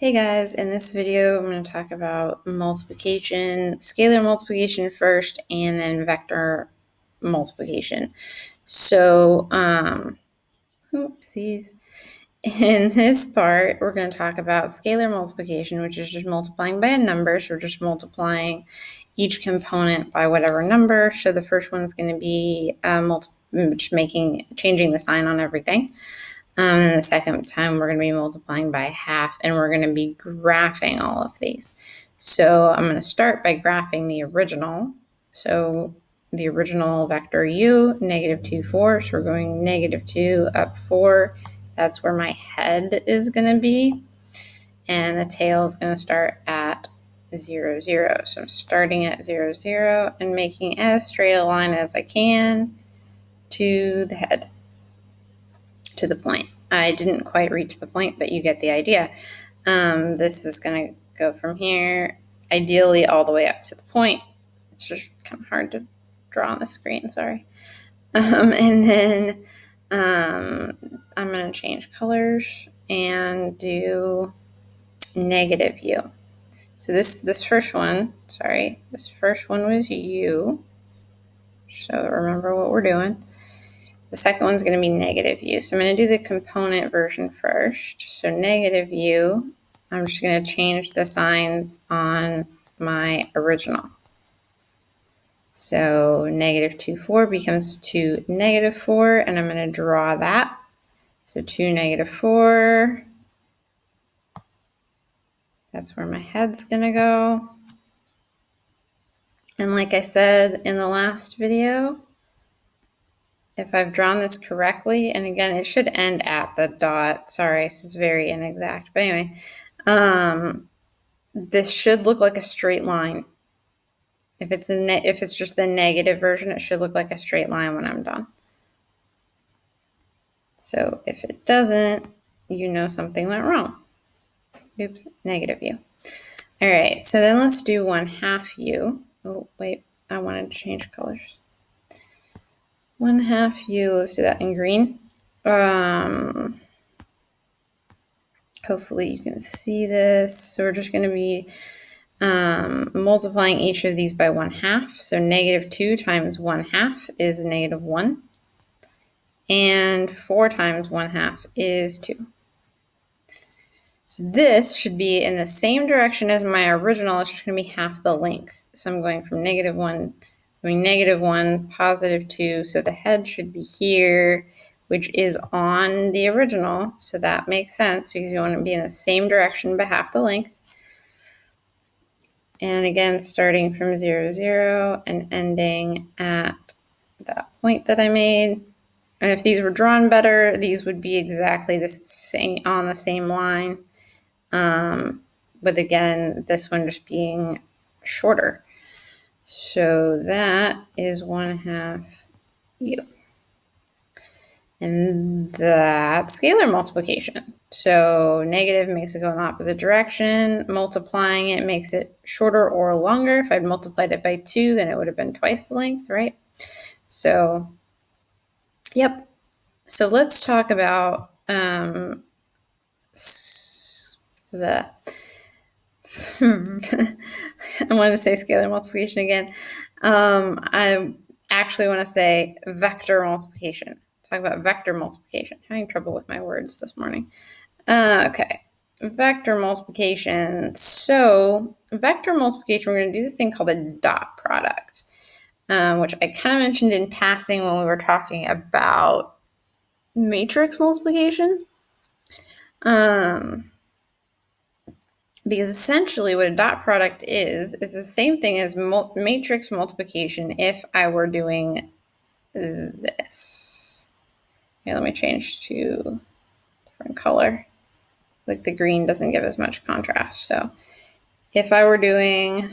Hey guys, in this video I'm going to talk about multiplication, scalar multiplication first, and then vector multiplication. So, oopsies. In this part, we're going to talk about scalar multiplication, which is just multiplying by a number. So we're just multiplying each component by whatever number. So the first one is going to be changing the sign on everything. And the second time we're going to be multiplying by half, and we're going to be graphing all of these. So I'm going to start by graphing the original. So the original vector u, -2, 4. So we're going -2 up 4. That's where my head is going to be. And the tail is going to start at 0, 0. So I'm starting at 0, 0 and making as straight a line as I can to the head, to the point. I didn't quite reach the point, but you get the idea. This is going to go from here, ideally all the way up to the point. It's just kind of hard to draw on the screen, sorry. And then I'm going to change colors and do -u. So this first one was u. So remember what we're doing. The second one's going to be -u. So I'm going to do the component version first. So -u, I'm just going to change the signs on my original. So -2, 4 becomes 2, -4, and I'm going to draw that. So 2, -4. That's where my head's going to go. And like I said in the last video, if I've drawn this correctly, and again, it should end at the dot. Sorry, this is very inexact. But anyway, this should look like a straight line. If it's just the negative version, it should look like a straight line when I'm done. So if it doesn't, you know something went wrong. Oops, -u. All right, so then let's do 1/2 u. Oh, wait, I wanted to change colors. 1/2 u, let's do that in green. Hopefully you can see this. So we're just going to be multiplying each of these by 1/2. So -2 times 1/2 is -1. And 4 times 1/2 is 2. So this should be in the same direction as my original. It's just going to be half the length. So I'm going from -1, going -1, +2. So the head should be here, which is on the original. So that makes sense because you want to be in the same direction by half the length. And again, starting from 0, 0 and ending at that point that I made. And if these were drawn better, these would be exactly the same, on the same line. With again, this one just being shorter. So that is 1/2 u. And that's scalar multiplication. So negative makes it go in the opposite direction. Multiplying it makes it shorter or longer. If I'd multiplied it by 2, then it would have been twice the length, right? So, yep. So let's talk about I want to say scalar multiplication again. I actually want to say vector multiplication. Talk about vector multiplication. Having trouble with my words this morning. Okay, vector multiplication. So vector multiplication, we're going to do this thing called a dot product, which I kind of mentioned in passing when we were talking about matrix multiplication. Because essentially what a dot product is the same thing as matrix multiplication if I were doing this. Here, let me change to a different color. Like the green doesn't give as much contrast. So if I were doing,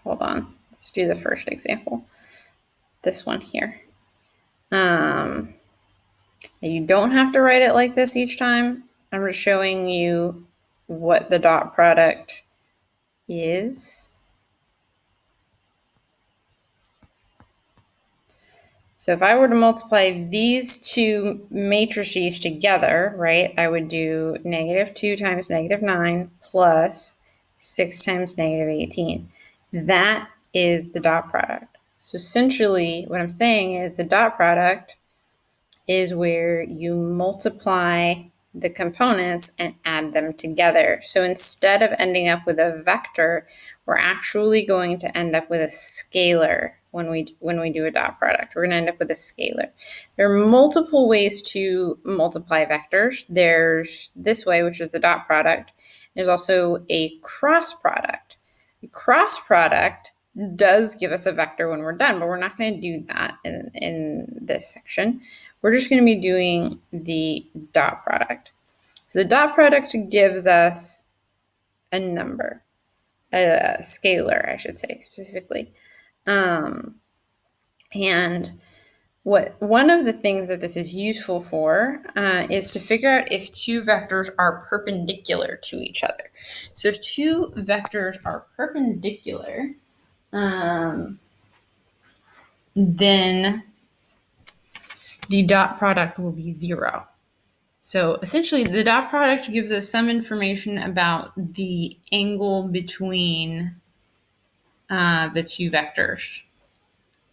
hold on, let's do the first example. This one here. You don't have to write it like this each time. I'm just showing you what the dot product is. So if I were to multiply these two matrices together, right, I would do -2 times -9 plus 6 times -18. That is the dot product. So essentially what I'm saying is the dot product is where you multiply the components and add them together. So instead of ending up with a vector, we're actually going to end up with a scalar when we do a dot product. We're going to end up with a scalar. There are multiple ways to multiply vectors. There's this way, which is the dot product. There's also a cross product. The cross product does give us a vector when we're done, but we're not going to do that in this section. We're just going to be doing the dot product. So the dot product gives us a number, a scalar, I should say specifically. And one of the things that this is useful for is to figure out if two vectors are perpendicular to each other. So if two vectors are perpendicular, then the dot product will be 0. So essentially, the dot product gives us some information about the angle between the two vectors.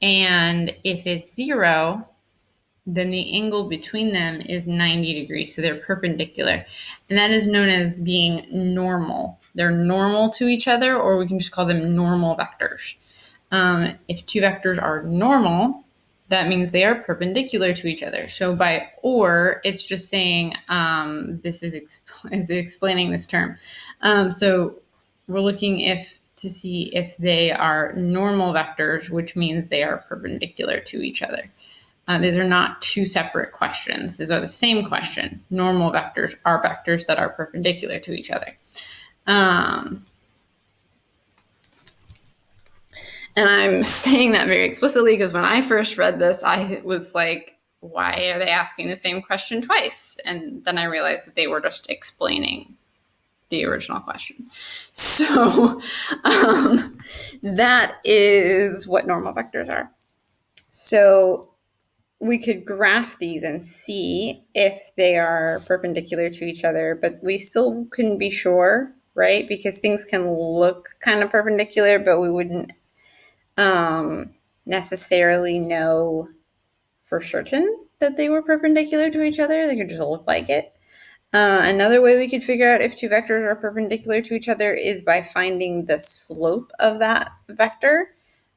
And if it's 0, then the angle between them is 90 degrees. So they're perpendicular. And that is known as being normal. They're normal to each other, or we can just call them normal vectors. If two vectors are normal, that means they are perpendicular to each other. So by or, it's just saying this is explaining this term. So we're looking to see if they are normal vectors, which means they are perpendicular to each other. These are not two separate questions. These are the same question. Normal vectors are vectors that are perpendicular to each other. And I'm saying that very explicitly because when I first read this, I was like, why are they asking the same question twice? And then I realized that they were just explaining the original question. So that is what normal vectors are. So we could graph these and see if they are perpendicular to each other, but we still couldn't be sure, right? Because things can look kind of perpendicular, but we wouldn't necessarily know for certain that they were perpendicular to each other. They could just look like it. Another way we could figure out if two vectors are perpendicular to each other is by finding the slope of that vector.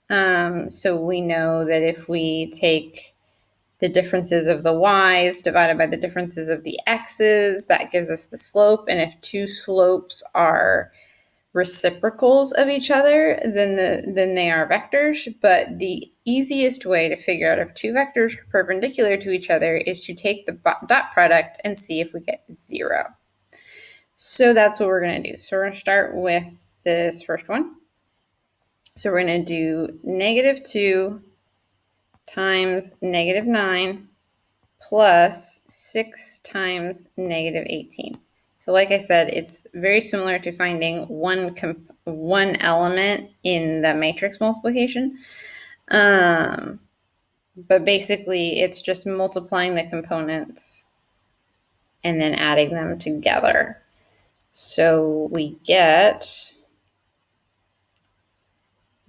So we know that if we take the differences of the y's divided by the differences of the x's, that gives us the slope. And if two slopes are reciprocals of each other, then they are vectors. But the easiest way to figure out if two vectors are perpendicular to each other is to take the dot product and see if we get 0. So that's what we're going to do. So we're going to start with this first one. So we're going to do -2 times -9 plus 6 times -18. So like I said, it's very similar to finding one element in the matrix multiplication. But basically, it's just multiplying the components and then adding them together. So we get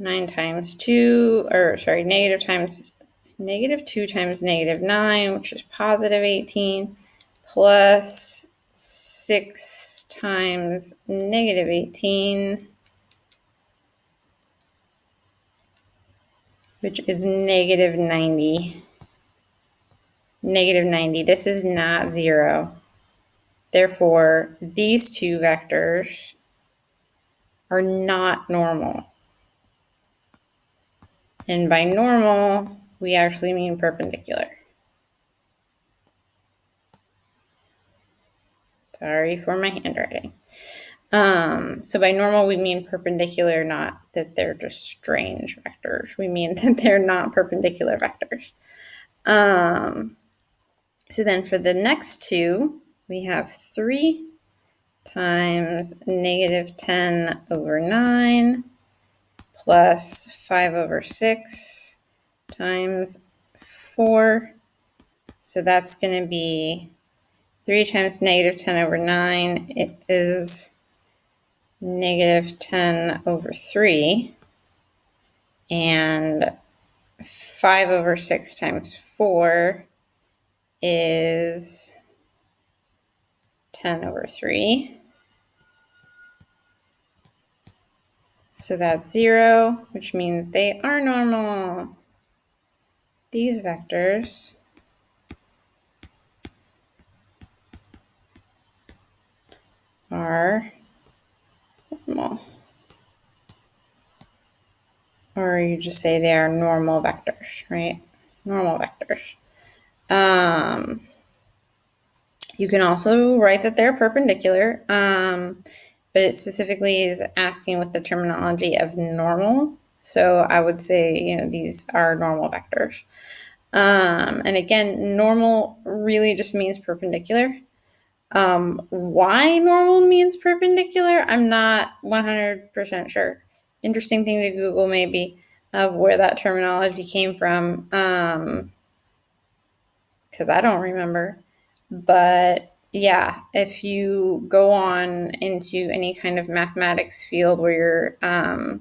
-2 times -2 times -9, which is +18, plus 6 times -18, which is -90. -90. This is not 0. Therefore, these two vectors are not normal. And by normal, we actually mean perpendicular. Sorry for my handwriting. So by normal, we mean perpendicular, not that they're just strange vectors. We mean that they're not perpendicular vectors. So then for the next two, we have 3 times -10/9 plus 5/6 times 4. So that's going to be 3 times negative 10 over 9. It is negative 10 over 3. And 5 over 6 times 4 is 10 over 3. So that's 0, which means they are normal. These vectors are normal. Or you just say they are normal vectors, right? Normal vectors. You can also write that they're perpendicular, but it specifically is asking with the terminology of normal. So I would say, these are normal vectors. And again, normal really just means perpendicular. Why normal means perpendicular, I'm not 100% sure. Interesting thing to Google maybe of where that terminology came from, because I don't remember. But yeah, if you go on into any kind of mathematics field where you're going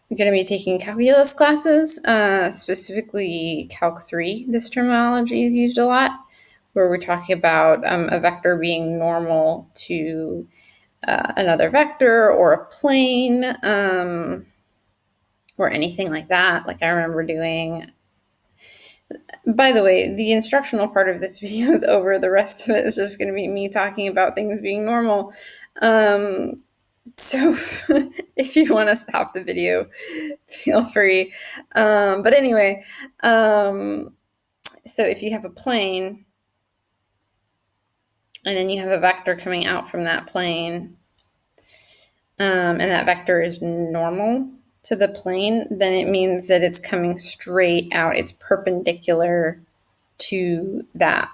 to be taking calculus classes, specifically Calc 3, this terminology is used a lot, where we're talking about a vector being normal to another vector or a plane, or anything like that. Like I remember doing. By the way, the instructional part of this video is over. The rest of it is just going to be me talking about things being normal. So if you want to stop the video, feel free. But anyway, so if you have a plane and then you have a vector coming out from that plane, and that vector is normal to the plane, then it means that it's coming straight out. It's perpendicular to that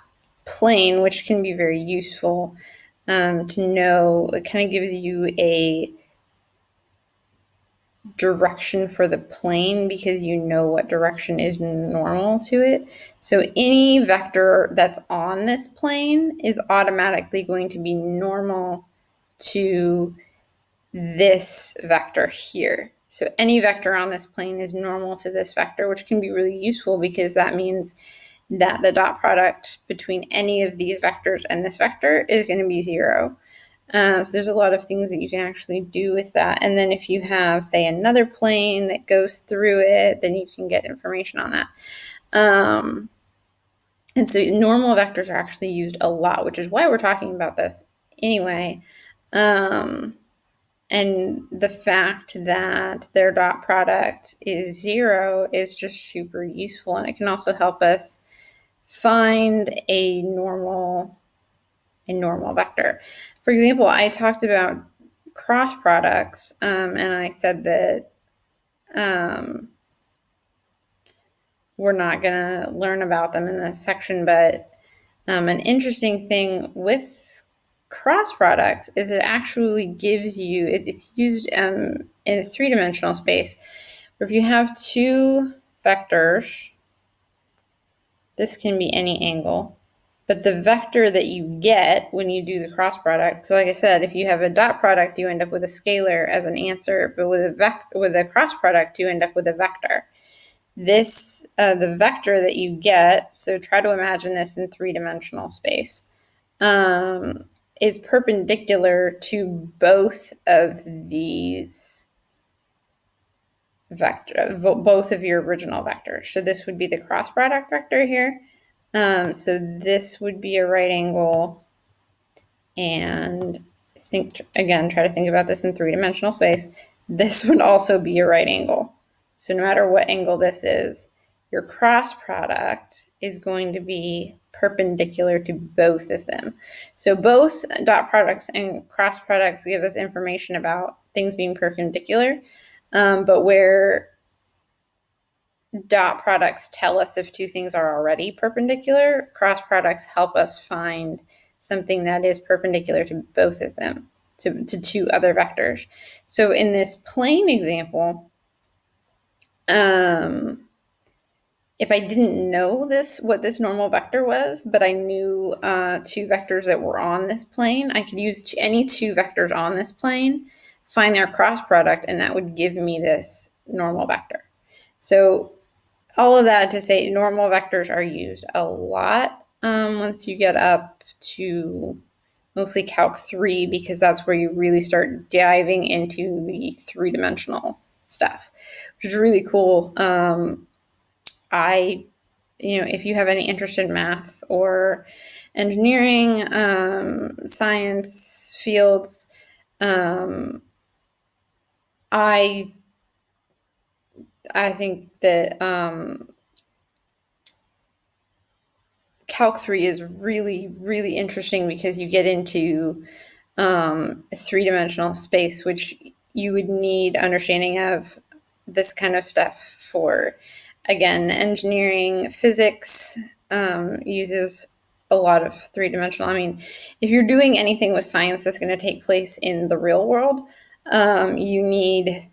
plane, which can be very useful to know. It kind of gives you a direction for the plane because you know what direction is normal to it. So any vector that's on this plane is automatically going to be normal to this vector here. So any vector on this plane is normal to this vector, which can be really useful because that means that the dot product between any of these vectors and this vector is going to be 0. So there's a lot of things that you can actually do with that. And then if you have, say, another plane that goes through it, then you can get information on that. And so normal vectors are actually used a lot, which is why we're talking about this anyway. And the fact that their dot product is 0 is just super useful. And it can also help us find a normal vector. For example, I talked about cross products, and I said that we're not going to learn about them in this section, but an interesting thing with cross products is it actually gives you, it's used in a 3-dimensional space, where if you have 2 vectors, this can be any angle, but the vector that you get when you do the cross product, so like I said, if you have a dot product, you end up with a scalar as an answer, but with a cross product, you end up with a vector. This, the vector that you get, so try to imagine this in 3-dimensional space, is perpendicular to both of these both of your original vectors. So this would be the cross product vector here. So this would be a right angle, and try to think about this in 3-dimensional space. This would also be a right angle. So no matter what angle this is, your cross product is going to be perpendicular to both of them. So both dot products and cross products give us information about things being perpendicular, but where dot products tell us if 2 things are already perpendicular, cross products help us find something that is perpendicular to both of them, to 2 other vectors. So in this plane example, if I didn't know what this normal vector was, but I knew two vectors that were on this plane, I could use any two vectors on this plane, find their cross product, and that would give me this normal vector. So all of that to say normal vectors are used a lot once you get up to mostly Calc 3, because that's where you really start diving into the three-dimensional stuff, which is really cool. If you have any interest in math or engineering, science fields, I think that Calc 3 is really, really interesting because you get into three-dimensional space, which you would need understanding of this kind of stuff for. Again, engineering, physics uses a lot of three-dimensional. I mean, if you're doing anything with science that's going to take place in the real world, you need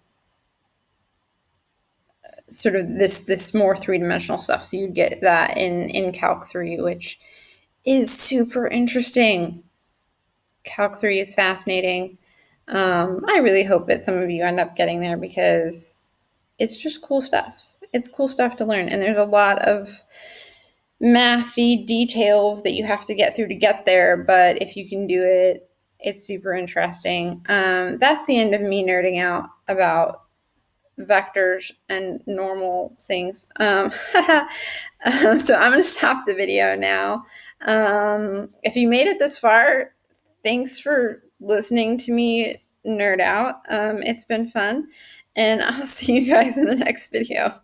sort of this more three-dimensional stuff. So you get that in Calc 3, which is super interesting. Calc 3 is fascinating. I really hope that some of you end up getting there because it's just cool stuff. It's cool stuff to learn, and there's a lot of mathy details that you have to get through to get there, but if you can do it, it's super interesting. That's the end of me nerding out about vectors and normal things. So I'm going to stop the video now. If you made it this far, thanks for listening to me nerd out. It's been fun, and I'll see you guys in the next video.